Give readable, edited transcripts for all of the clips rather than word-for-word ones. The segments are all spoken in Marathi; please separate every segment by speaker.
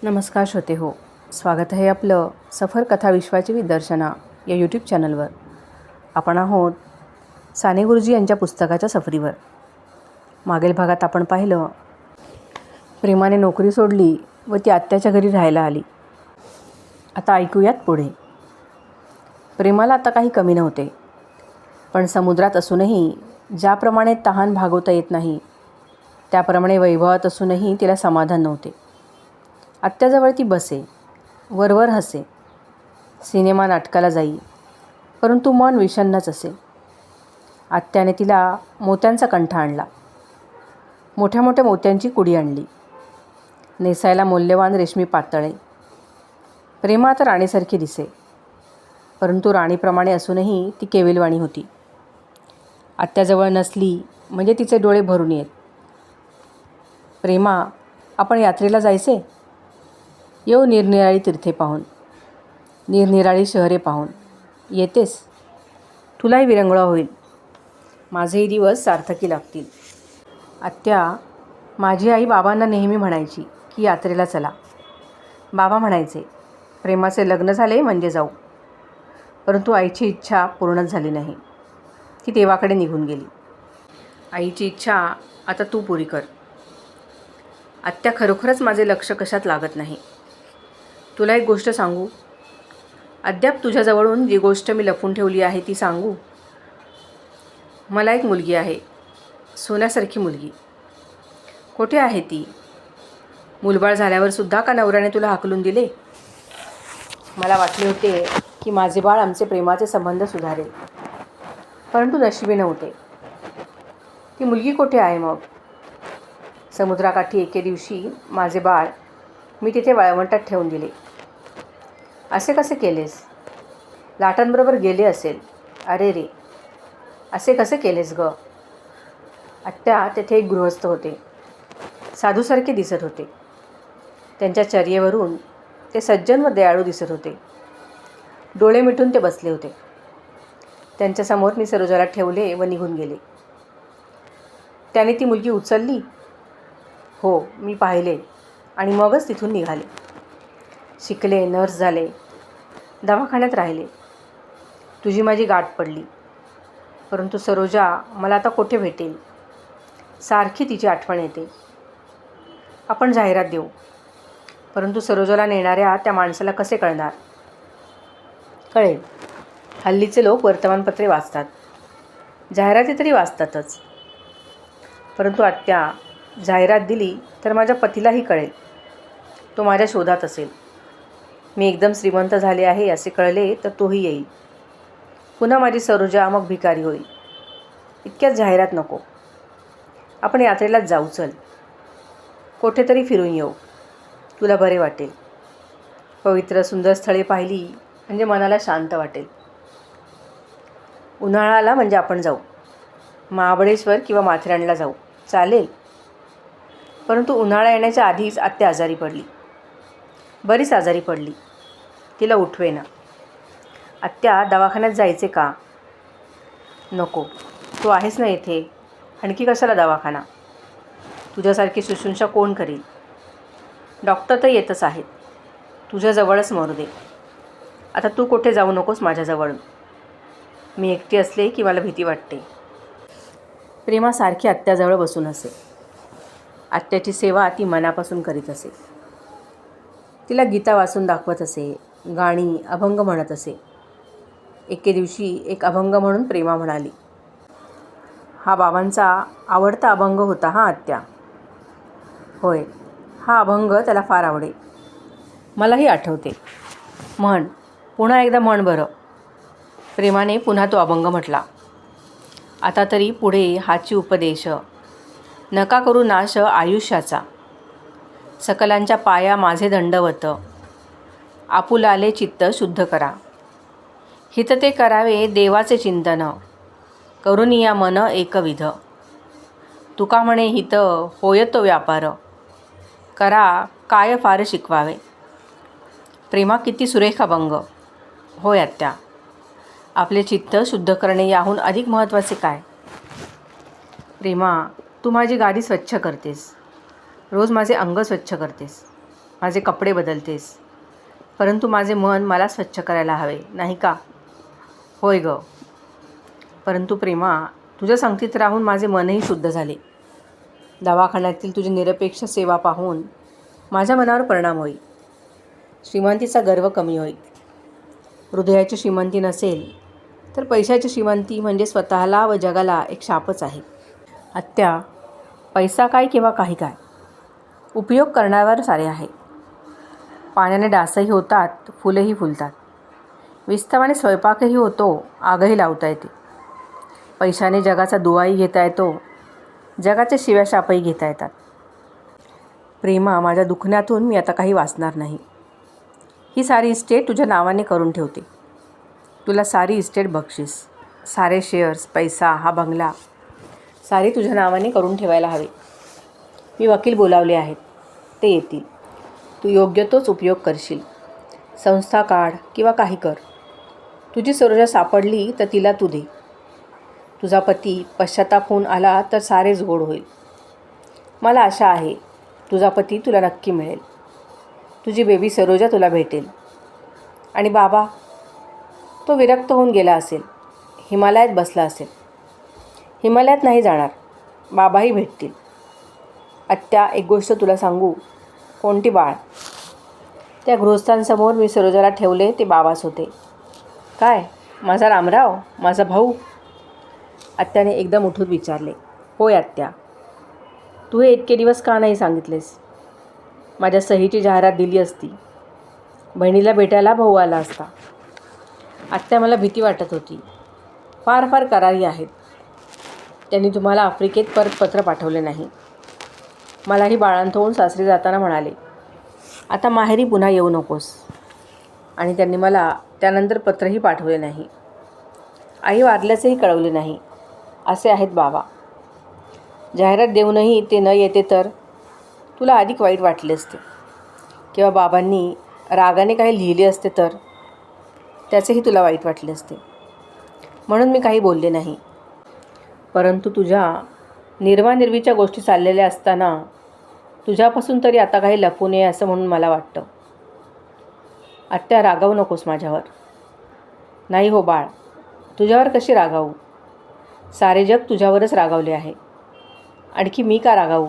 Speaker 1: नमस्कार श्रोते हो, स्वागत आहे आपलं सफर कथा विश्वाची विदर्शना या यूट्यूब चॅनलवर. आपण आहोत साने गुरुजी यांच्या पुस्तकाच्या सफरीवर. मागील भागात आपण पाहिलं, प्रेमाने नोकरी सोडली व ती आत्याच्या घरी राहायला आली. आता ऐकूयात पुढे. प्रेमाला आता काही कमी नव्हते, पण समुद्रात असूनही ज्याप्रमाणे तहान भागवता येत नाही त्याप्रमाणे वैभवात असूनही तिला समाधान नव्हते. आत्याजवळ ती बसे, वरवर हसे, सिनेमा नाटकाला जाई, परंतु मन विषण्णच असे. आत्याने तिला मोत्यांचा कंठा आणला, मोठ्या मोठ्या मोत्यांची कुडी आणली, नेसायला मौल्यवान रेशमी पातळे. प्रेमा आता राणीसारखी दिसे, परंतु राणीप्रमाणे असूनही ती केविलवाणी होती. आत्याजवळ नसली म्हणजे तिचे डोळे भरून येत. प्रेमा, आपण यात्रेला जायचे? येऊ निरनिराळी तीर्थे पाहून, निरनिराळी शहरे पाहून. येतेस? तुलाही विरंगुळा होईल, माझेही दिवस सार्थकी लागतील. आत्या, माझी आई बाबांना नेहमी म्हणायची की यात्रेला चला. बाबा म्हणायचे, प्रेमाचे लग्न झाले म्हणजे जाऊ. परंतु आईची इच्छा पूर्णच झाली नाही. ती देवाकडे निघून गेली. आईची इच्छा आता तू पुरी कर. आत्या, खरोखरच माझे लक्ष कशात लागत नाही. तुला एक गोष्ट सांगू? अद्याप तुझ्याजवळून जी गोष्ट मी लपवून ठेवली आहे ती सांगू? मला एक मुलगी आहे, सोन्यासारखी मुलगी. कुठे आहे ती? मुलबाळ झाल्यावर सुद्धा का नवऱ्याने तुला हाकलून दिले? मला वाटले होते की माझे बाळ आमचे प्रेमाचे संबंध सुधारेल, परंतु नशिबी नव्हते. ती मुलगी कुठे आहे मग? समुद्राकाठी एके दिवशी माझे बाळ मी तिथे वाळवंटात ठेवून दिले. असे कसे केलेस? लाटांबरोबर गेले असेल. अरे रे, असे कसे केलेस ग? आत्या, तेथे एक गृहस्थ होते. साधूसारखे दिसत होते. त्यांच्या चर्येवरून ते सज्जन व दयाळू दिसत होते. डोळे मिटून ते बसले होते. त्यांच्यासमोर मी सरोजाला ठेवले व निघून गेले. त्याने ती मुलगी उचलली? हो, मी पाहिले आणि मगच तिथून निघाले. शिकले, नर्स झाले, दवाखान्यात राहिले. तुझी माझी गाठ पडली. परंतु सरोजा मला आता कुठे भेटेल? सारखी तिची आठवण येते. आपण जाहिरात देऊ, परंतु सरोजाला नेणाऱ्या त्या माणसाला कसे कळणार? कळेल. हल्लीचे लोक वर्तमानपत्रे वाचतात, जाहिराती तरी वाचतातच. परंतु आत्या, जाहिरात दिली तर माझ्या पतीलाही कळेल. तो माझ्या शोधात असेल. मी एकदम श्रीमंत झाले आहे असे कळले तर तोही येईल. पुन्हा माझी सरोजा मग भिकारी होईल. इतक्यात जाहिरात नको. आपण यात्रेलाच जाऊ. चल, कुठेतरी फिरून येऊ, तुला बरे वाटेल. पवित्र सुंदर स्थळे पाहिली म्हणजे मनाला शांत वाटेल. उन्हाळा आला म्हणजे आपण जाऊ. महाबळेश्वर किंवा माथेरानला जाऊ. चालेल. परंतु उन्हाळा येण्याच्या आधीच आत्या आजारी पडली. बरीच आजारी पडली. तिला उठवेना. आत्या, दवाखान्यात जायचे का? नको, तू आहेस ना येथे. आणखी कशाला दवाखाना? तुझ्यासारखी शुश्रूषा कोण करील? डॉक्टर तर येतच आहेत. तुझ्याजवळच मरू दे. आता तू कुठे जाऊ नकोस माझ्याजवळून. मी एकटी असले की मला भीती वाटते. प्रेमा सारखी आत्याजवळ बसून असे. आत्याची सेवा ती मनापासून करीत असे. तिला गीता वाचून दाखवत असे, गाणी, अभंग म्हणत असे. एके दिवशी एक अभंग म्हणून प्रेमा म्हणाली, हा बाबांचा आवडता अभंग होता हा आत्या. होय, हा अभंग त्याला फार आवडे. मलाही आठवते. म्हण, पुन्हा एकदा म्हण बरं. प्रेमाने पुन्हा तो अभंग म्हटला. आता तरी पुढे हाची उपदेश, नका करू नाश आयुष्याचा. सकलांच्या पाया माझे दंडवत, आपुलाले चित्त शुद्ध करा. हित ते करावे देवाचे चिंतन, करून या मन एकविध. तुका म्हणे हित होय तो व्यापार, करा काय फार शिकवावे. प्रेमा, किती सुरेख अभंग. होय आत्या, आपले चित्त शुद्ध करणे याहून अधिक महत्त्वाचे काय? प्रेमा, तू माझी गादी स्वच्छ करतेस, रोज माझे अंग स्वच्छ करतेस. माझे कपडे बदलतेस, परंतु माझे मन मला स्वच्छ करायला हवे, नाही का? होय ग. परंतु प्रेमा, तुझ्या संगतीत राहून माझे मनही शुद्ध झाले. दवाखान्यातील तुझी निरपेक्ष सेवा पाहून माझ्या मनावर परिणाम होईल. श्रीमंतीचा गर्व कमी होईल. हृदयाची श्रीमंती नसेल तर पैशाची श्रीमंती म्हणजे स्वतःला व जगाला एक शापच आहे. आत्या, पैसा काय किंवा काही काय, उपयोग करण्यावर सारे आहे. पाण्याने डासही होतात, फुलंही फुलतात. विस्तवाने स्वयंपाकही होतो, आगही लावता येते. पैशाने जगाचा दुवाही घेता येतो, जगाच्या शिव्या शापही घेता येतात. प्रेमा, माझ्या दुखण्यातून मी आता काही वाचणार नाही. ही सारी इस्टेट तुझ्या नावाने करून ठेवते. तुला सारी इस्टेट बक्षीस, सारे शेअर्स, पैसा, हा बंगला सारे तुझ्या नावाने करून ठेवायला हवे. मी वकील बोलावले आहेत, ते येतील. तू योग्य तोच उपयोग करशील. संस्था काढ किंवा काही कर. तुझी सरोजा सापडली तर तिला तू दे. तुझा पती पश्चाताप होऊन आला तर सारेच गोड होईल. मला आशा आहे तुझा पती तुला नक्की मिळेल. तुझी बेबी सरोजा तुला भेटेल. आणि बाबा, तो विरक्त होऊन गेला असेल, हिमालयात बसला असेल. हिमालयात नाही जाणार, बाबाही भेटतील. आत्या, एक गोष्ट तुला सांगू. कोणती बाळ? त्या गृहस्थांसमोर मी सरोजाला ठेवले ते बाबाच होते. काय, माझा रामराव, माझा भाऊ? आत्याने एकदम उठून विचारले. होय आत्या. तू हे इतके दिवस का नाही सांगितलेस? माझ्या सहीची जाहिरात दिली असती. बहिणीला भेटायला भाऊ आला असता. आत्या, मला भीती वाटत होती. फार फार करारी आहेत. त्यांनी तुम्हाला आफ्रिकेत परत पत्र पाठवले नाही. मलाही बाळांत होऊन सासरी जाताना म्हणाले, आता माहेरी पुन्हा येऊ नकोस. आणि त्यांनी मला त्यानंतर पत्रही पाठवले नाही. आई वारल्याचंही कळवले नाही. असे आहेत बाबा. जाहिरात देऊनही ते न येते तर तुला अधिक वाईट वाटले असते. किंवा बाबांनी रागाने काही लिहिले असते तर त्याचेही तुला वाईट वाटले असते. म्हणून मी काही बोलले नाही. परंतु तुझ्या निर्वानिर्वीच्या गोष्टी चाललेल्या असताना तुझ्यापासून तरी आता काही लपू नये असं म्हणून मला वाटतं. आत्या, रागावू नकोस माझ्यावर. नाही हो बाळ, तुझ्यावर कशी रागावू? सारे जग तुझ्यावरच रागावले आहे. आणखी मी का रागावू?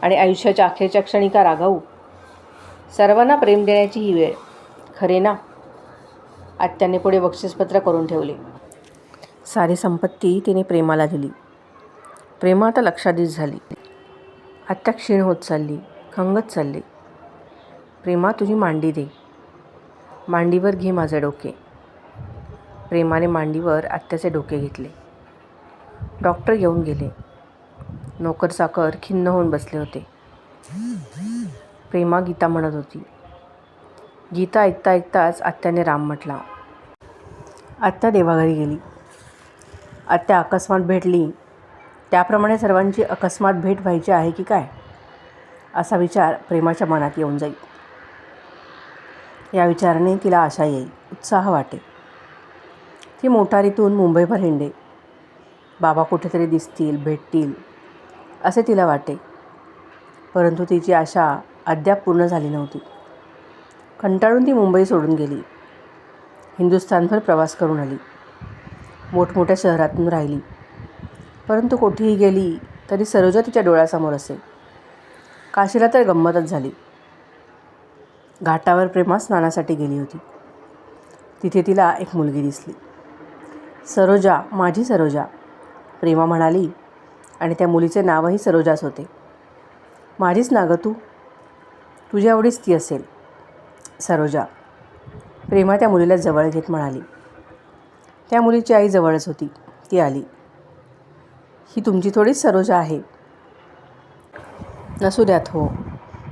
Speaker 1: आणि आयुष्याच्या अखेरच्या क्षणी का रागावू? सर्वांना प्रेम देण्याची ही वेळ, खरे ना? आत्याने पुढे बक्षीसपत्र करून ठेवले. सारी संपत्ती तिने प्रेमाला दिली. प्रेमा आता लक्षाधीश झाली. आत्या क्षीण होत चालली, खंगत चालली. प्रेमा, तुझी मांडी दे. मांडीवर घे माझे डोके. प्रेमाने मांडीवर आत्याचे डोके घेतले. डॉक्टर येऊन गेले. नोकर चाकर खिन्न होऊन बसले होते. प्रेमा गीता म्हणत होती. गीता ऐकता ऐकताच आत्याने राम म्हटला. आत्या देवाघरी गेली. आत्या अकस्मात भेटली त्याप्रमाणे सर्वांची अकस्मात भेट व्हायची आहे की काय, असा विचार प्रेमाच्या मनात येऊन जाईल. या विचाराने तिला आशा येईल, उत्साह वाटे. ती मोटारीतून मुंबईभर हिंडे. बाबा कुठेतरी दिसतील, भेटतील असे तिला वाटे. परंतु तिची आशा अद्याप पूर्ण झाली नव्हती. कंटाळून ती मुंबई सोडून गेली. हिंदुस्थानभर प्रवास करून आली. मोठमोठ्या शहरातून राहिली. परंतु कुठेही गेली तरी सरोजा तिच्या डोळ्यासमोर असे. काशीला तर गंमतच झाली. घाटावर प्रेमा स्नानासाठी गेली होती. तिथे तिला एक मुलगी दिसली. सरोजा, माझी सरोजा, प्रेमा म्हणाली. आणि त्या मुलीचे नावही सरोजाच होते. माझीच ना गं तू? तुझ्या एवढीच ती असेल, सरोजा. प्रेमा त्या मुलीला जवळ घेत म्हणाली. त्या मुलीची आई जवळच होती. ती आली. ही तुमची थोडीच सरोजा आहे? नसू द्यात. हो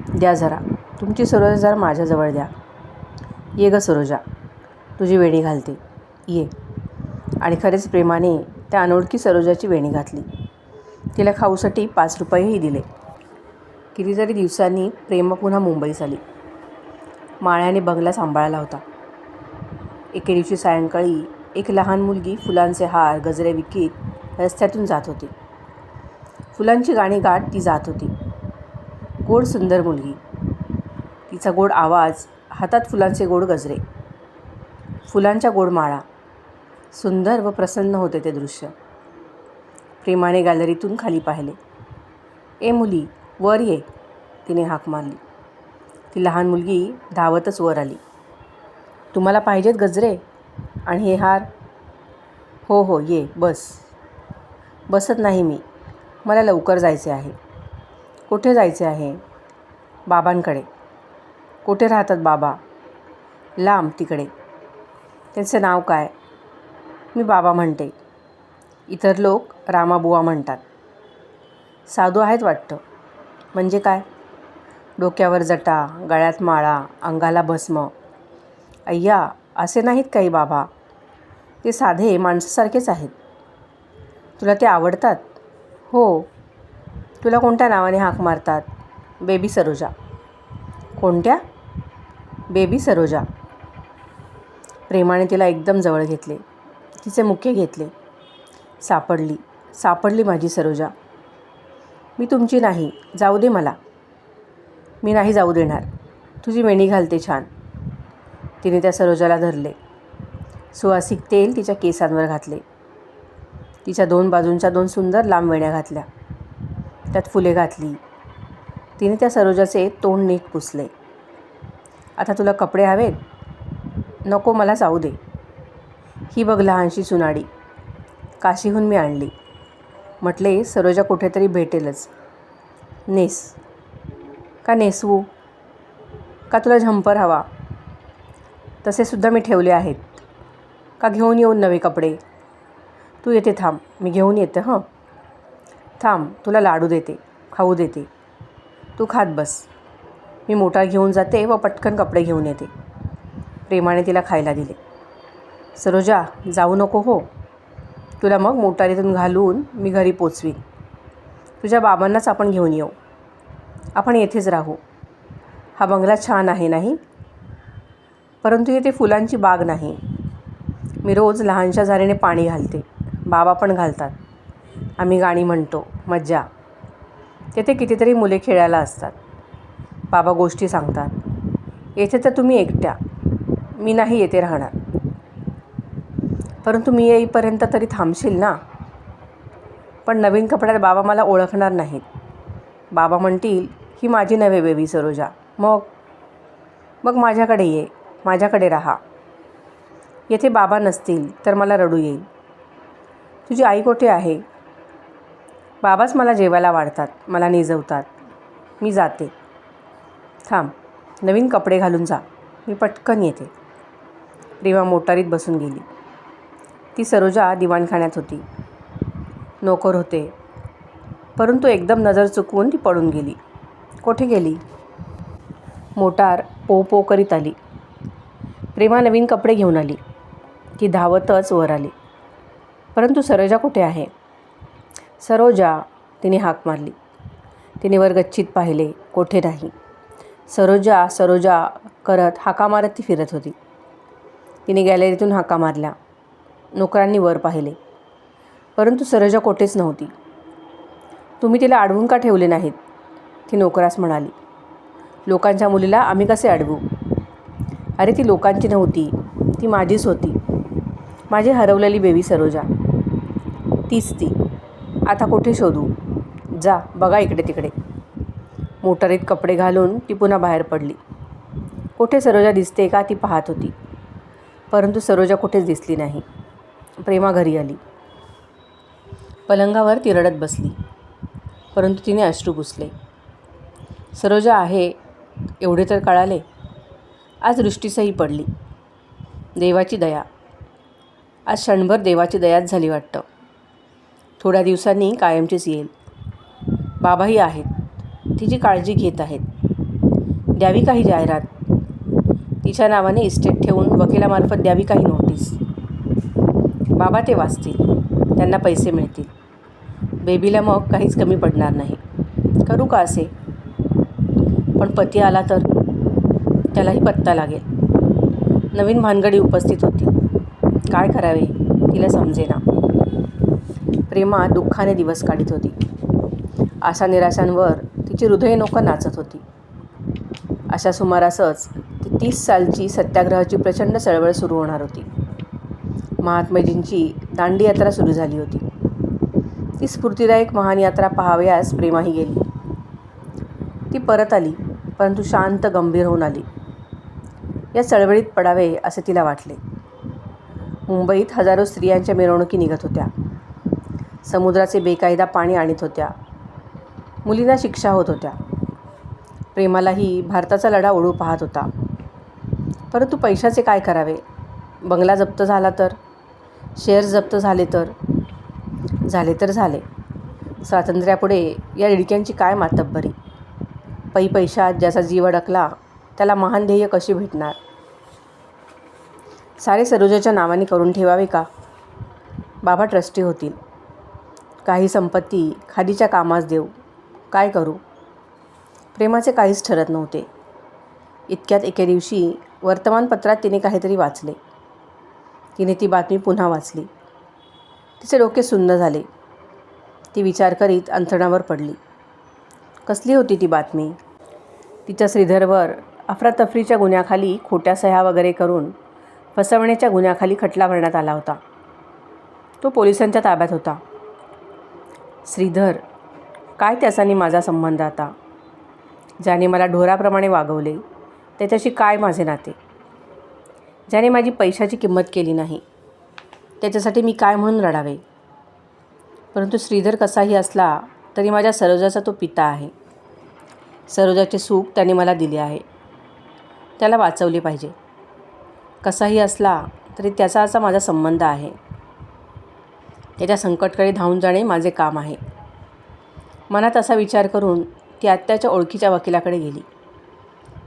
Speaker 1: द्या जरा. तुमची सरोजा जरा माझ्याजवळ द्या. ये ग सरोजा, तुझी वेणी घालते, ये. आणि खरेच प्रेमाने त्या अनोळखी सरोजाची वेणी घातली. तिला खाऊसाठी 5 रुपयेही दिले. कितीतरी दिवसांनी प्रेमा पुन्हा मुंबईस आली. माळ्याने बंगला सांभाळला होता. एके दिवशी सायंकाळी एक लहान मुलगी फुलांचे हार, गजरे विकीत रस्त्यातून जात होती. फुलांची गाणी गात ती जात होती. गोड सुंदर मुलगी. तिचा गोड आवाज, हातात फुलांचे गोड गजरे, फुलांच्या गोड माळा. सुंदर व प्रसन्न होते ते दृश्य. प्रेमाने गॅलरीतून खाली पाहिले. ए मुली, वर ये, तिने हाक मारली. ती लहान मुलगी धावतच वर आली. तुम्हाला पाहिजेत गजरे आणि हे हार? हो हो, ये बस. बसत नाही मी, मला लवकर जायचे आहे. कुठे जायचे आहे? बाबांकडे. कुठे राहतात बाबा? लांब तिकडे. त्यांचे नाव काय? मी बाबा म्हणते. इतर लोक रामाबुवा म्हणतात. साधू आहेत वाटतं. म्हणजे काय? डोक्यावर जटा, गळ्यात माळा, अंगाला भस्म. अय्या, असे नाहीत काही बाबा. ते साधे माणसासारखेच आहेत. तुला ते आवडतात? हो. तुला कोणत्या नावाने हाक मारतात? बेबी सरोजा. कोणत्या? बेबी सरोजा. प्रेमाने तिला एकदम जवळ घेतले. तिचे मुके घेतले. सापडली माझी सरोजा. मी तुमची नाही, जाऊ दे मला. मी नाही जाऊ देणार. तुझी वेणी घालते छान. तिने त्या सरोजाला धरले. सुवासिक तेल तिच्या केसांवर घातले. तिच्या 2 बाजूंच्या 2 सुंदर लांब वेण्या घातल्या. त्यात फुले घातली. तिने त्या सरोजाचे तोंड नीट पुसले. आता तुला कपडे हवेत? नको, मला जाऊ दे. ही बघ लहानशी सुनाडी, काशीहून मी आणली. म्हटले सरोजा कुठेतरी भेटेलच. नेस. का नेसवू? का तुला झंपर हवा? तसे सुद्धा मी ठेवले आहेत. का घेऊन येऊन नवे कपडे? तू येते थांब, मी घेऊन येते. हं, थांब, तुला लाडू देते, खाऊ देते. तू खात बस. मी मोटार घेऊन जाते व पटकन कपडे घेऊन येते. प्रेमाने तिला खायला दिले. सरोजा, जाऊ नको हो. तुला मग मोटारीतून घालून मी घरी पोचवीन. तुझ्या बाबांनाच आपण घेऊन येऊ. आपण येथेच राहू. हा बंगला छान आहे नाही? परंतु येथे फुलांची बाग नाही. मी रोज लहानशा झारीने पाणी घालते. बाबा पण घालतात. आम्ही गाणी म्हणतो, मज्जा. तेथे कितीतरी मुले खेळायला असतात. बाबा गोष्टी सांगतात. येथे तर तुम्ही एकट्या. मी नाही येथे राहणार. परंतु मी येईपर्यंत तरी थांबशील ना? पण नवीन कपड्यात बाबा मला ओळखणार नाहीत. बाबा म्हणतील, ही माझी नव्हे बेबी सरोजा. मग माझ्याकडे ये, माझ्याकडे राहा. येथे बाबा नसतील तर मला रडू येईल. तुझी आई कुठे आहे? बाबाच मला जेवायला वाढतात, मला निजवतात. मी जाते. थांब, नवीन कपडे घालून जा. मी पटकन येते. प्रेमा मोटारीत बसून गेली. ती सरोजा दिवाणखान्यात होती. नोकर होते. परंतु एकदम नजर चुकवून ती पळून गेली. कोठे गेली? मोटार पो पो करीत आली. प्रेमा नवीन कपडे घेऊन आली. ती धावतच वर आली. परंतु सरोजा कुठे आहे? सरोजा, तिने हाक मारली. तिने वर गच्चीत पाहिले. कोठे नाही. सरोजा सरोजा करत हाका मारत ती फिरत होती. तिने गॅलरीतून हाका मारल्या. नोकरांनी वर पाहिले. परंतु सरोजा कोठेच नव्हती. तुम्ही तिला अडवून का ठेवले नाहीत? ती नोकरास म्हणाली. लोकांच्या मुलीला आम्ही कसे अडवू? अरे ती लोकांची नव्हती, ती माझीच होती. माझी हरवलेली बेबी सरोजा. तीच ती. आता कुठे शोधू? जा, बघा इकडे तिकडे. मोटारीत कपडे घालून ती पुन्हा बाहेर पडली. कुठे सरोजा दिसते का ती पाहत होती. परंतु सरोजा कुठेच दिसली नाही. प्रेमा घरी आली. पलंगावर ती रडत बसली. परंतु तिने अश्रू पुसले. सरोजा आहे एवढे तर कळाले. आज दृष्टीसही पडली. देवाची दया. आज क्षणभर देवाची दयाच झाली वाटतं. थोड्या दिवसांनी कायमचीच येईल. बाबाही आहेत. तिची काळजी घेत आहेत. द्यावी काही जाहिरात. तिच्या नावाने इस्टेट ठेवून वकिलामार्फत द्यावी काही नोटीस. बाबा ते वाचतील. त्यांना पैसे मिळतील. बेबीला मग काहीच कमी पडणार नाही. करू का असे? पण पती आला तर? त्यालाही पत्ता लागेल. नवीन भानगडी उपस्थित होती. काय करावे तिला समजेना. प्रेमा दुःखाने दिवस काढीत होती. आशा निराशांवर तिची हृदय नोका नाचत होती. अशा सुमारासच ती 30 सालची सत्याग्रहाची प्रचंड चळवळ सुरू होणार होती. महात्माजींची दांडी यात्रा सुरू झाली होती. ती स्फूर्तिदायक महान यात्रा पाहावयास प्रेमाही गेली. ती परत आली, परंतु शांत गंभीर होऊन आली. या चळवळीत पडावे असे तिला वाटले. मुंबईत हजारो स्त्रियांच्या मिरवणुकी निघत होत्या. समुद्राचे बेकायदा पाणी आणत होत्या. मुलींना शिक्षा होत होत्या. प्रेमालाही भारताचा लढा ओढू पाहत होता. परंतु पैशाचे काय करावे? बंगला जप्त झाला तर? शेअर्स जप्त झाले तर? झाले. स्वातंत्र्यापुढे या रिडक्यांची काय मातब्बरी? पैशात ज्याचा जीव अडकला त्याला महान ध्येय कशी भेटणार? सारे सरोजाच्या नावाने करून ठेवावे का? बाबा ट्रस्टी होतील. काही संपत्ती खादीच्या कामास देऊ. काय करू? प्रेमाचे काहीच ठरत नव्हते. इतक्यात एके दिवशी वर्तमानपत्रात तिने काहीतरी वाचले. तिने ती बातमी पुन्हा वाचली. तिचे डोके सुन्न झाले. ती विचार करीत अंथरुणावर पडली. कसली होती ती बातमी? तिच्या श्रीधरवर अफरातफरीच्या गुन्ह्याखाली खोट्या सह्या वगैरे करून फसवण्याच्या गुन्ह्याखाली खटला भरण्यात आला होता. तो पोलिसांच्या ताब्यात होता. श्रीधर, काय त्याचानी माझा संबंध आता? ज्याने मला ढोराप्रमाणे वागवले त्याच्याशी काय माझे नाते? ज्याने माझी पैशाची किंमत केली नाही त्याच्यासाठी मी काय म्हणून रडावे? परंतु श्रीधर कसाही असला तरी माझ्या सरोजाचा तो पिता आहे. सरोजाचे सुख त्याने मला दिले आहे. त्याला वाचवले पाहिजे. कसाही असला तरी त्याचा असा माझा संबंध आहे. त्याच्या संकटकडे धावून जाणे माझे काम आहे. मनात असा विचार करून ती आत्याच्या ओळखीच्या वकिलाकडे गेली.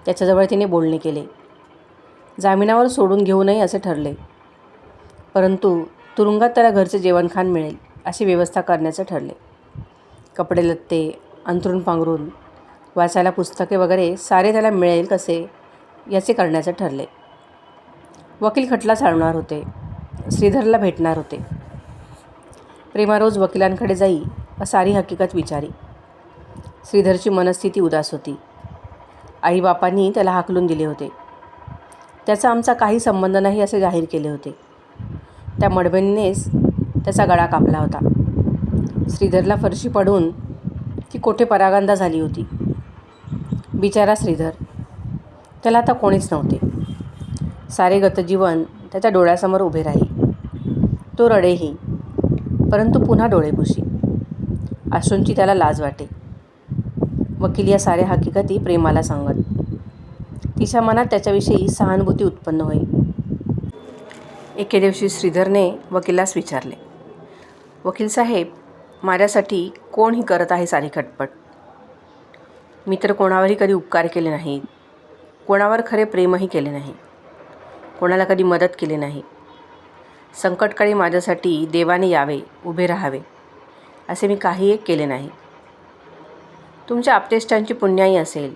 Speaker 1: त्याच्याजवळ तिने बोलणे केले. जामिनावर सोडून घेऊ नये असे ठरले. परंतु तुरुंगात त्याला घरचे जेवणखाण मिळेल अशी व्यवस्था करण्याचे ठरले. कपडे लत्ते, अंथरूण पांघरून, वाचायला पुस्तके वगैरे सारे त्याला मिळेल कसे याचे करण्याचे ठरले. वकील खटला चालवणार होते. श्रीधरला भेटणार होते. प्रेमा रोज वकिलांकडे जाई व सारी हकीकत विचारी. श्रीधरची मनस्थिती उदास होती. आईबापांनी त्याला हाकलून दिले होते. त्याचा आमचा काही संबंध नाही असे जाहीर केले होते. त्या मडबणीनेच त्याचा गळा कापला होता. श्रीधरला फरशी पडून ती कोठे परागंदा झाली होती. बिचारा श्रीधर. त्याला आता कोणीच नव्हते. सारे गतजीवन त्याच्या डोळ्यासमोर उभे राही. तो रडेही, परंतु पुन्हा डोळे पुशी. अश्रूंची त्याला लाज वाटे. वकील या साऱ्या हकीकती प्रेमाला सांगत. तिच्या मनात त्याच्याविषयी सहानुभूती उत्पन्न होई. एके दिवशी श्रीधरने वकिलास विचारले, वकील साहेब, माझ्यासाठी कोणही करत आहे सारी खटपट. मी तर कोणावरही कधी उपकार केले नाहीत. कोणावर खरे प्रेमही केले नाही. कोणाला कधी मदत केली नाही. संकटकाळी माझ्यासाठी देवाने यावे, उभे राहावे असे मी काही एक केले नाही. तुमच्या आप्तेष्टांची पुण्याई असेल.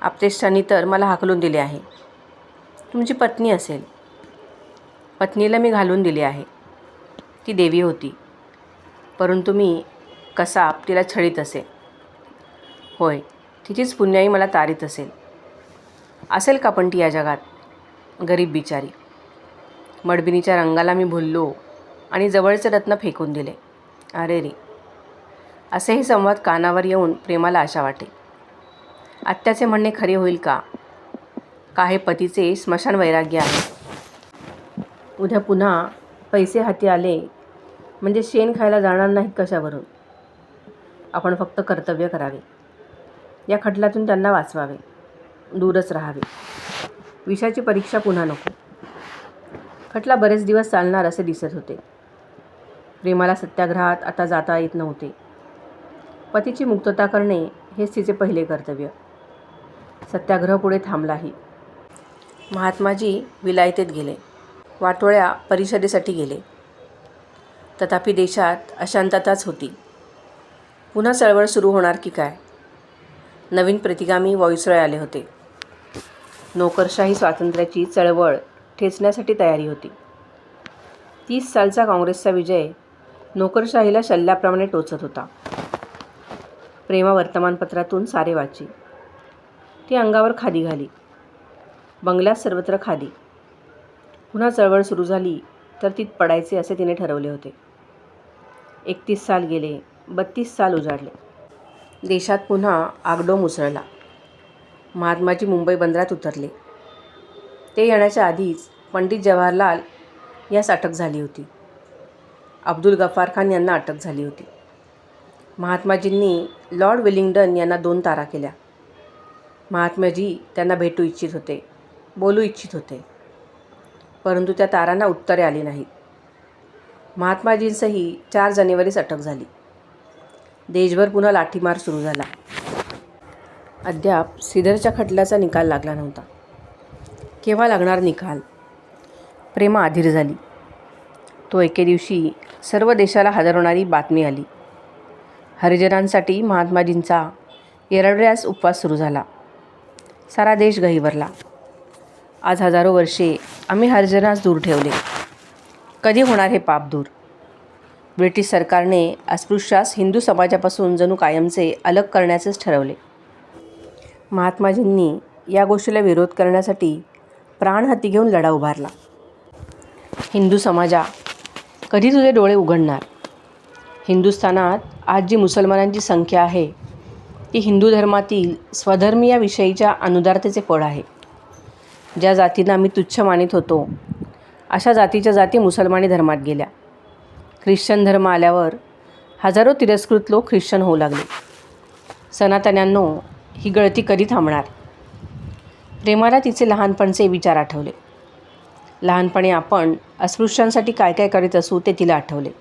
Speaker 1: आप्तेष्टांनी तर मला हाकलून दिले आहे. तुमची पत्नी असेल. पत्नीला मी घालून दिले आहे. ती देवी होती, परंतु मी कसाप तिला छळीत असे. होय, तिचीच पुण्याई मला तारीत असेल का पण ती या जगात? गरीब बिचारी. मडबिनीच्या रंगाला मी भुललो आणि जवळचे रत्न फेकून दिले. अरे रे. असेही संवाद कानावर येऊन प्रेमाला आशा वाटे. आत्याचे म्हणणे खरे होईल का? हे पतीचे स्मशान वैराग्य आहे. उद्या पुन्हा पैसे हाती आले म्हणजे शेण खायला जाणार नाहीत कशावरून. आपण फक्त कर्तव्य करावे. या खटल्यातून त्यांना वाचवावे. दूरच राहावे. विषाची परीक्षा पुन्हा नको. खटला बरेच दिवस चालणार असे दिसत होते. प्रेमाला सत्याग्रहात आता जाता येत नव्हते. पतीची मुक्तता करणे हेच तिचे पहिले कर्तव्य. सत्याग्रह पुढे थांबलाही. महात्माजी विलायतेत गेले. वाटोळ्या परिषदेसाठी गेले. तथापि देशात अशांतताच होती. पुन्हा चळवळ सुरू होणार की काय? नवीन प्रतिगामी व्हॉइसरॉय आले होते. नोकरशाही स्वातंत्र्याची चळवळ ठेचण्यासाठी तयारी होती. 30 सालचा काँग्रेसचा विजय नोकरशाहीला शल्ल्याप्रमाणे टोचत होता. प्रेमा वर्तमानपत्रातून सारे वाची. ती अंगावर खादी घाली. बंगल्यात सर्वत्र खादी. पुन्हा चळवळ सुरू झाली तर तीत पडायचे असे तिने ठरवले होते. 31 साल गेले, 32 साल उजाडले. देशात पुन्हा आगडोम उसळला. महात्माजी मुंबई बंदरात उतरले. ते येण्याच्या आधीच पंडित जवाहरलाल यास अटक झाली होती. अब्दुल गफ्फार खान यांना अटक झाली होती. महात्माजींनी लॉर्ड वेलिंग्टन यांना 2 तारा केल्या. महात्माजी त्यांना भेटू इच्छित होते, बोलू इच्छित होते, परंतु त्या तारांना उत्तरे आली नाहीत. महात्माजींसही 4 जानेवारीस अटक झाली. देशभर पुन्हा लाठीमार सुरू झाला. अद्याप श्रीधरच्या खटल्याचा निकाल लागला नव्हता. केव्हा लागणार निकाल? प्रेमा अधीर झाली. तो एके दिवशी सर्व देशाला हादरवणारी बातमी आली. हरिजनांसाठी महात्माजींचा एरंडऱ्यास उपवास सुरू झाला. सारा देश गहिवरला. आज हजारो वर्षे आम्ही हरिजनास दूर ठेवले. कधी होणार हे पाप दूर? ब्रिटिश सरकारने अस्पृश्यास हिंदू समाजापासून जणू कायमचे अलग करण्याचेच ठरवले. महात्माजींनी या गोष्टीला विरोध करण्यासाठी प्राण हाती घेऊन लढा उभारला. हिंदू समाजा, कधी तुझे डोळे उघडणार? हिंदुस्थानात आज जी मुसलमानांची संख्या आहे ती हिंदू धर्मातील स्वधर्मीयाविषयीच्या अनुदारतेचे फळ आहे. ज्या जातींना आम्ही तुच्छ मानित होतो अशा जातीच्या जाती मुसलमानी धर्मात गेल्या. ख्रिश्चन धर्म आल्यावर हजारो तिरस्कृत लोक ख्रिश्चन होऊ लागले. सनातन्यांनो, ही गळती कधी थांबणार? प्रेमाला तिचे लहानपणचे विचार आठवले. लहानपणी आपण अस्पृश्यांसाठी काय काय करीत असू ते तिला आठवले.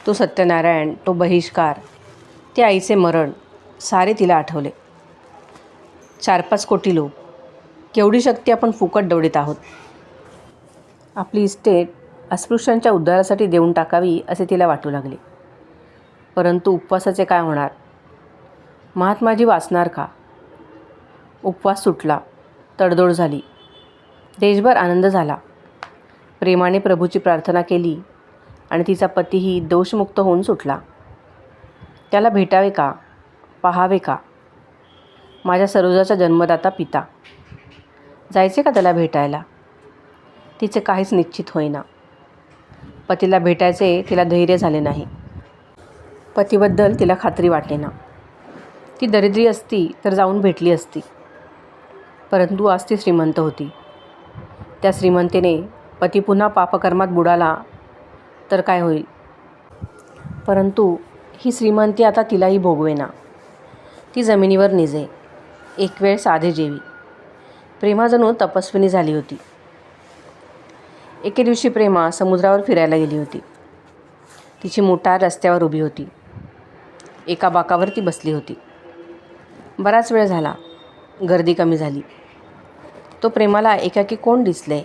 Speaker 1: तो सत्यनारायण, तो बहिष्कार, ते आईचे मरण, सारे तिला आठवले. 4-5 कोटी लोक, केवढी शक्ती आपण फुकट दौडीत आहोत. आपली इस्टेट अस्पृश्यांच्या उद्धारासाठी देऊन टाकावी असे तिला वाटू लागले. परंतु उपवासाचे काय होणार? महात्माजी वाचणार का? उपवास सुटला. तडजोड झाली. देशभर आनंद झाला. प्रेमाने प्रभूची प्रार्थना केली आणि तिचा पतीही दोषमुक्त होऊन सुटला. त्याला भेटावे का? पाहावे का? माझ्या सरोजाचा जन्मदाता पिता. जायचे का त्याला भेटायला? तिचे काहीच निश्चित होईना. पतीला भेटायचे तिला धैर्य झाले नाही. पतीबद्दल तिला खात्री वाटेना. ती दरिद्री असती तर जाऊन भेटली असती. परंतु आज ती श्रीमंत होती. त्या श्रीमंतीने पती पुन्हा पापकर्मात बुडाला तर काय होईल? परंतु ही श्रीमंती आता तिलाही भोगवेना. ती जमिनीवर निजे. एक वेळ साधे जेवी. प्रेमा जणू तपस्विनी झाली होती. एके दिवशी प्रेमा समुद्रावर फिरायला गेली होती. तिची मोटार रस्त्यावर उभी होती. एका बाकावर ती बसली होती. बराच वेळ झाला. गर्दी कमी झाली. तो प्रेमाला एकाकी कोण दिसले?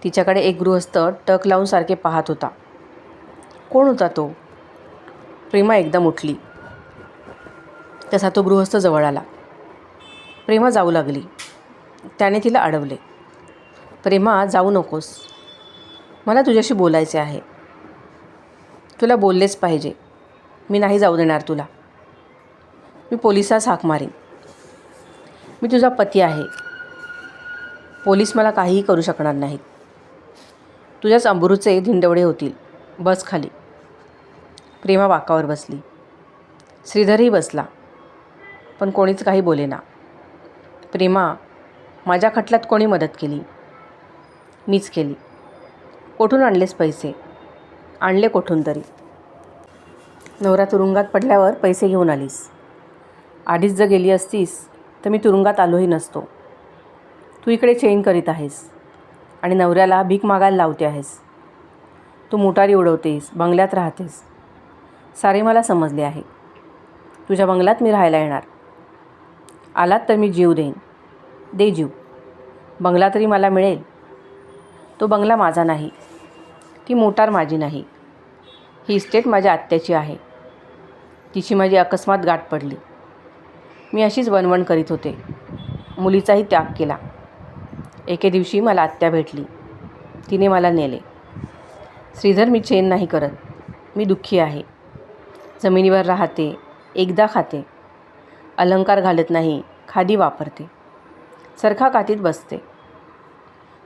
Speaker 1: तिच्याकडे एक गृहस्थ टक लावून सारखे पाहत होता. कोण होता तो? प्रेमा एकदम उठली. तसा तो गृहस्थ जवळ आला. प्रेमा जाऊ लागली. त्याने तिला अडवले. प्रेमा, जाऊ नकोस. मला तुझ्याशी बोलायचे आहे. तुला बोललेच पाहिजे. मी नाही जाऊ देणार तुला. मी पोलिसास हाक मारीन. मी तुझा पती आहे. पोलीस मला काहीही करू शकणार नाहीत. तुझ्याच अब्रूचे धिंडवडे होतील. बस खाली. प्रेमा बाकावर बसली. श्रीधरही बसला. पण कोणीच काही बोलेना. प्रेमा, माझ्या खटल्यात कोणी मदत केली? मीच केली. कोठून आणलेस पैसे? आणले कोठून तरी. नवरा तुरुंगात पडल्यावर पैसे घेऊन आलीस. आधीच जर गेली असतीस तर मी तुरुंगात आलोही नसतो. तू इकडे चेन करीत आहेस आणि नवऱ्याला भीक मागायला लावते आहेस. तू मोटारी उडवतेस, बंगल्यात राहतेस. सारे मला समजले आहे. तुझ्या बंगल्यात मी राहायला येणार. आलात तर मी जीव देईन. दे जीव. बंगला तरी मला मिळेल. तो बंगला माझा नाही. ती मोटार माझी नाही. ही इस्टेट माझ्या आत्याची आहे. तिची माझी अकस्मात गाठ पडली. मी अशीच वणवण करीत होते. मुलीचाही त्याग केला. एके दिवशी मला आत्या भेटली. तिने मला नेले. श्रीधर, मी चेन नाही करत. मी दुःखी आहे. जमिनीवर राहते. एकदा खाते. अलंकार घालत नाही. खादी वापरते, चरखा कातीत बसते.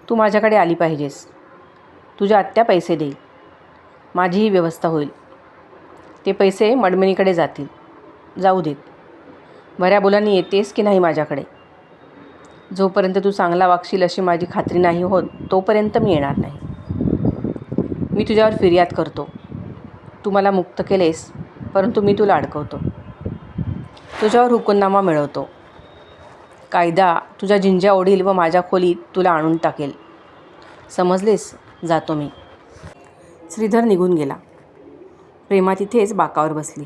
Speaker 1: तू माझ्याकडे आली पाहिजेस. तुझ्या आत्या पैसे देईल. माझीही व्यवस्था होईल. ते पैसे मडमणीकडे जातील. जाऊ देत. बऱ्या बोलांनी येतेस की नाही माझ्याकडे? जोपर्यंत तू चांगला वागशील अशी माझी खात्री नाही होत तोपर्यंत मी येणार नाही. मी तुझ्यावर फिर्याद करतो. तू मला मुक्त केलेस, परंतु मी तुला अडकवतो. तुझ्यावर हुकूमनामा मिळवतो. कायदा तुझ्या जिंज्या ओढील व माझ्या खोलीत तुला आणून टाकेल. समजलेस? जातो मी. श्रीधर निघून गेला. प्रेमा तिथेच बाकावर बसली.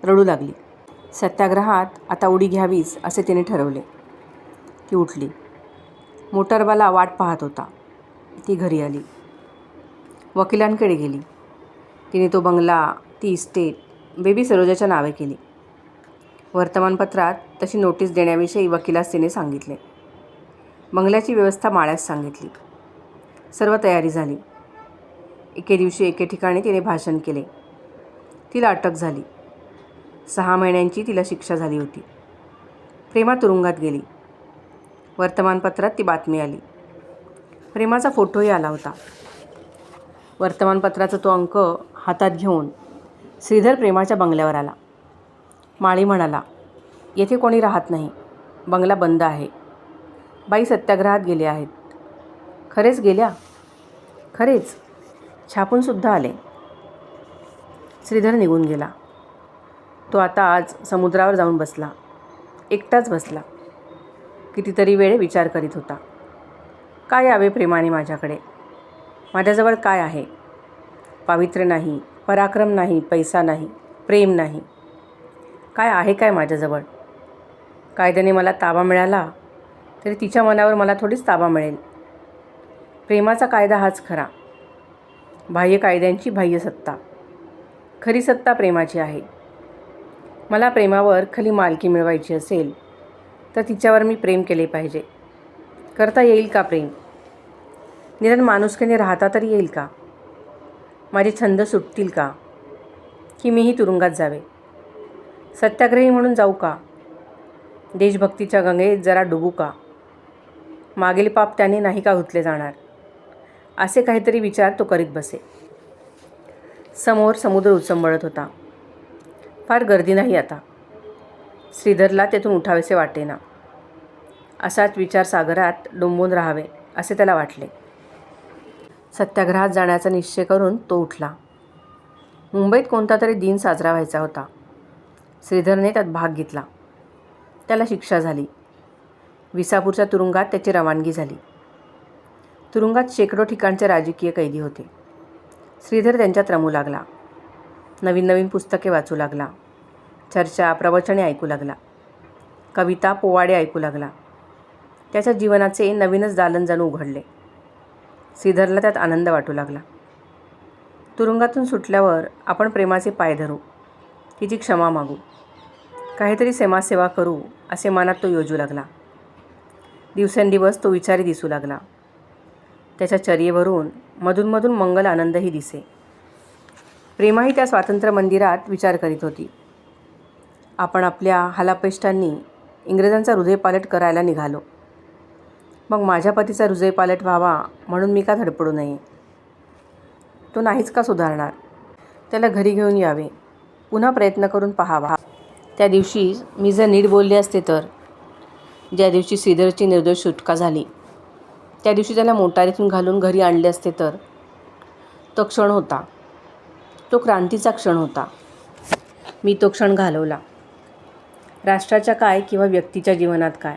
Speaker 1: रडू लागली. सत्याग्रहात आता उडी घ्यावीच असे तिने ठरवले. ती उठली. मोटारवाला वाट पाहत होता. ती घरी आली. वकिलांकडे गेली. तिने तो बंगला, ती इस्टेट बेबी सरोजाच्या नावे केली. वर्तमानपत्रात तशी नोटीस देण्याविषयी वकिलास तिने सांगितले. बंगल्याची व्यवस्था माळ्यास सांगितली. सर्व तयारी झाली. एके दिवशी एके ठिकाणी तिने भाषण केले. तिला अटक झाली. 6 महिन्यांची तिला शिक्षा झाली होती. प्रेमा तुरुंगात गेली. वर्तमानपत्रात ती बातमी आली. प्रेमाचा फोटोही आला होता. वर्तमानपत्राचा तो अंक हातात घेऊन श्रीधर प्रेमाच्या बंगल्यावर आला. माळी म्हणाला, येथे कोणी राहत नाही. बंगला बंद आहे. बाई सत्याग्रहात गेले आहेत. खरेच गेल्या? खरेच. छापूनसुद्धा आले. श्रीधर निघून गेला. तो आता आज समुद्रावर जाऊन बसला. एकटाच बसला. कितीतरी वेळ विचार करीत होता. काय यावे प्रेमाने माझ्याकडे? माझ्याजवळ काय आहे? पावित्र्य नाही, पराक्रम नाही, पैसा नाही, प्रेम नाही. काय आहे काय माझ्याजवळ? कायद्याने मला ताबा मिळाला तरी तिच्या मनावर मला थोडीच ताबा मिळेल. प्रेमाचा कायदा हाच खरा. बाह्य कायद्यांची बाह्य सत्ता. खरी सत्ता प्रेमाची आहे. मला प्रेमावर खरी मालकी मिळवायची असेल तर तिच्यावर मी प्रेम केले पाहिजे. करता येईल का प्रेम? निदान माणुसकीने राहता तरी येईल का? माझे छंद सुटतील का? की मीही तुरुंगात जावे? सत्याग्रही म्हणून जाऊ का? देशभक्तीच्या गंगेत जरा डुबू का? मागील पाप त्याने नाही का धुतले जाणार? असे काहीतरी विचार तो करीत बसे. समोर समुद्र उचंबळत होता. फार गर्दी नाही आता. श्रीधरला तेथून उठावेसे वाटेना. असाच विचार सागरात डोंबून राहावे असे त्याला वाटले. सत्याग्रहात जाण्याचा निश्चय करून तो उठला. मुंबईत कोणता तरी दिन साजरा व्हायचा होता. श्रीधरने त्यात भाग घेतला. त्याला शिक्षा झाली. विसापूरच्या तुरुंगात त्याची रवानगी झाली. तुरुंगात शेकडो ठिकाणचे राजकीय कैदी होते. श्रीधर त्यांच्यात रमू लागला. नवीन नवीन पुस्तके वाचू लागला. चर्चा, प्रवचने ऐकू लागला. कविता, पोवाडे ऐकू लागला. त्याच्या जीवनाचे नवीनच दालन जणू उघडले. श्रीधरला त्यात आनंद वाटू लागला. तुरुंगातून सुटल्यावर आपण प्रेमाचे पाय धरू, तिची क्षमा मागू, काहीतरी समाजसेवा करू असे मनात तो योजू लागला. दिवसेंदिवस तो विचारी दिसू लागला. त्याच्या चर्येवरून मधूनमधून मंगल आनंदही दिसे. प्रेमाही त्या स्वातंत्र्य मंदिरात विचार करीत होती. आपण आपल्या हालापेष्टांनी इंग्रजांचा हृदयपालट करायला निघालो. मग माझ्या पतीचा हृदयपालट व्हावा म्हणून मी का धडपडू नये? तो नाहीच का सुधारणार? त्याला घरी घेऊन यावे, पुन्हा प्रयत्न करून पाहावा. त्या दिवशी मी जर नीट बोलले असते तर, ज्या दिवशी श्रीधरची निर्दोष सुटका झाली त्या दिवशी त्याला मोटारीतून घालून घरी आणले असते तर, तो क्षण होता. तो क्रांतीचा क्षण होता. मी तो क्षण घालवला. राष्ट्राच्या काय किंवा व्यक्तीच्या जीवनात काय,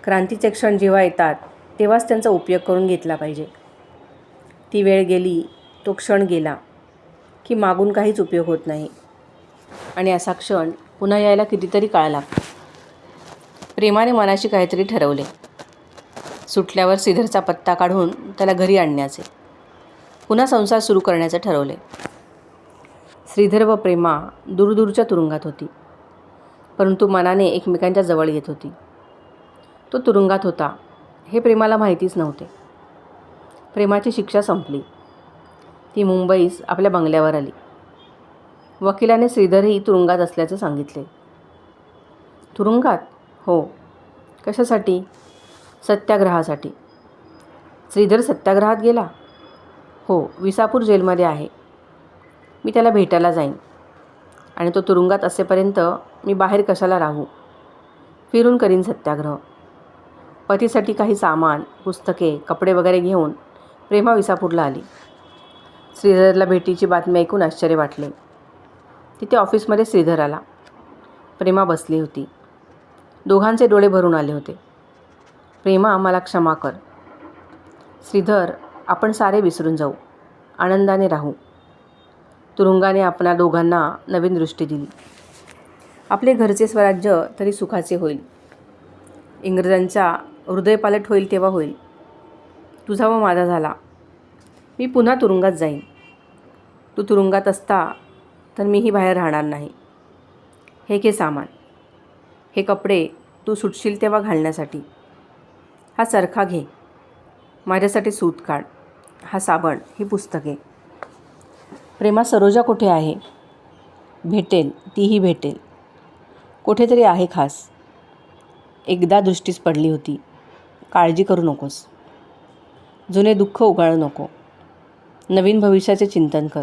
Speaker 1: क्रांतीचे क्षण जेव्हा येतात तेव्हाच त्यांचा उपयोग करून घेतला पाहिजे. ती वेळ गेली, तो क्षण गेला की मागून काहीच उपयोग होत नाही. आणि असा क्षण पुन्हा यायला कितीतरी काळ लागतो. प्रेमाने मनाशी काहीतरी ठरवले. सुटल्यावर श्रीधरचा पत्ता काढून त्याला घरी आणण्याचे, पुन्हा संसार सुरू करण्याचे ठरवले. श्रीधर व प्रेमा दूरदूरच्या तुरुंगात होती, परंतु मनाने एकमेकांच्या जवळ येत होती. तो तुरुंगात होता हे प्रेमाला माहितीच नव्हते. प्रेमाची शिक्षा संपली. ती मुंबईस आपल्या बंगल्यावर आली. वकिलाने श्रीधरही तुरुंगात असल्याचे सांगितले. तुरुंगात? हो. कशासाठी? सत्याग्रहासाठी. श्रीधर सत्याग्रहात गेला? हो, विसापूर जेलमध्ये आहे. मी त्याला भेटायला जाईन आणि तो तुरुंगात असेपर्यंत मी बाहेर कशाला राहू? फिरून करीन सत्याग्रह. पतीसाठी काही सामान, पुस्तके, कपडे वगैरे घेऊन प्रेमा विसापूरला आली. श्रीधरला भेटीची बातमी ऐकून आश्चर्य वाटले. तिथे ऑफिसमध्ये श्रीधर आला. प्रेमा बसली होती. दोघांचे डोळे भरून आले होते. प्रेमा, मला क्षमा कर. श्रीधर, आपण सारे विसरून जाऊ, आनंदाने राहू. तुरुंगाने आपणा दोघांना नवीन दृष्टी दिली. आपले घरचे स्वराज्य तरी सुखाचे होईल. इंग्रजांचा हृदयपालट होईल तेव्हा होईल. तुझा व माझा झाला. मी पुन्हा तुरुंगात जाईन. तू तुरुंगात असता तर मीही बाहेर राहणार नाही. हे घे सामान. हे कपडे तू सुटशील तेव्हा घालण्यासाठी. हा चरखा घे. माझ्यासाठी सूत काढ. हा साबण, ही पुस्तके. प्रेमा, सरोजा कुठे आहे? भेटेल, तीही भेटेल. कुठेतरी आहे खास. एकदा दृष्टीस पडली होती. काळजी करू नकोस. जुने दुःख उगाळू नको. नवीन भविष्याचे चिंतन कर.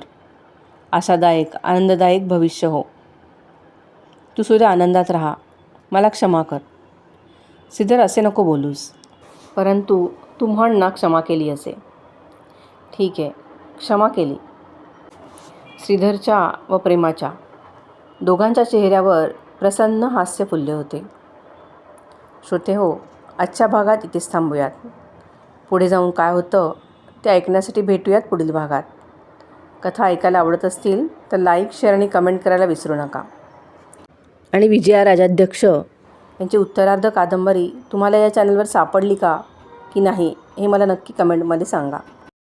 Speaker 1: आशादायक, आनंददायक भविष्य हो. तू सुद्धा आनंदात राहा. मला क्षमा कर. श्रीधर, असे नको बोलूस. परंतु तू म्हण ना क्षमा केली असे. ठीक आहे, क्षमा केली. श्रीधरच्या व प्रेमाच्या दोघांच्या चेहऱ्यावर प्रसन्न हास्य फुलले होते. श्रोते हो, आजच्या भागात इथेच थांबूयात. पुढे जाऊन काय होतं ते ऐकण्यासाठी भेटूयात पुढील भागात. कथा ऐकायला आवडत असतील तर लाईक, शेअर आणि कमेंट करायला विसरू नका. आणि विजया राजाध्यक्ष यांची उत्तरार्ध कादंबरी तुम्हाला या चॅनलवर सापडली का की नाही हे मला नक्की कमेंटमध्ये सांगा.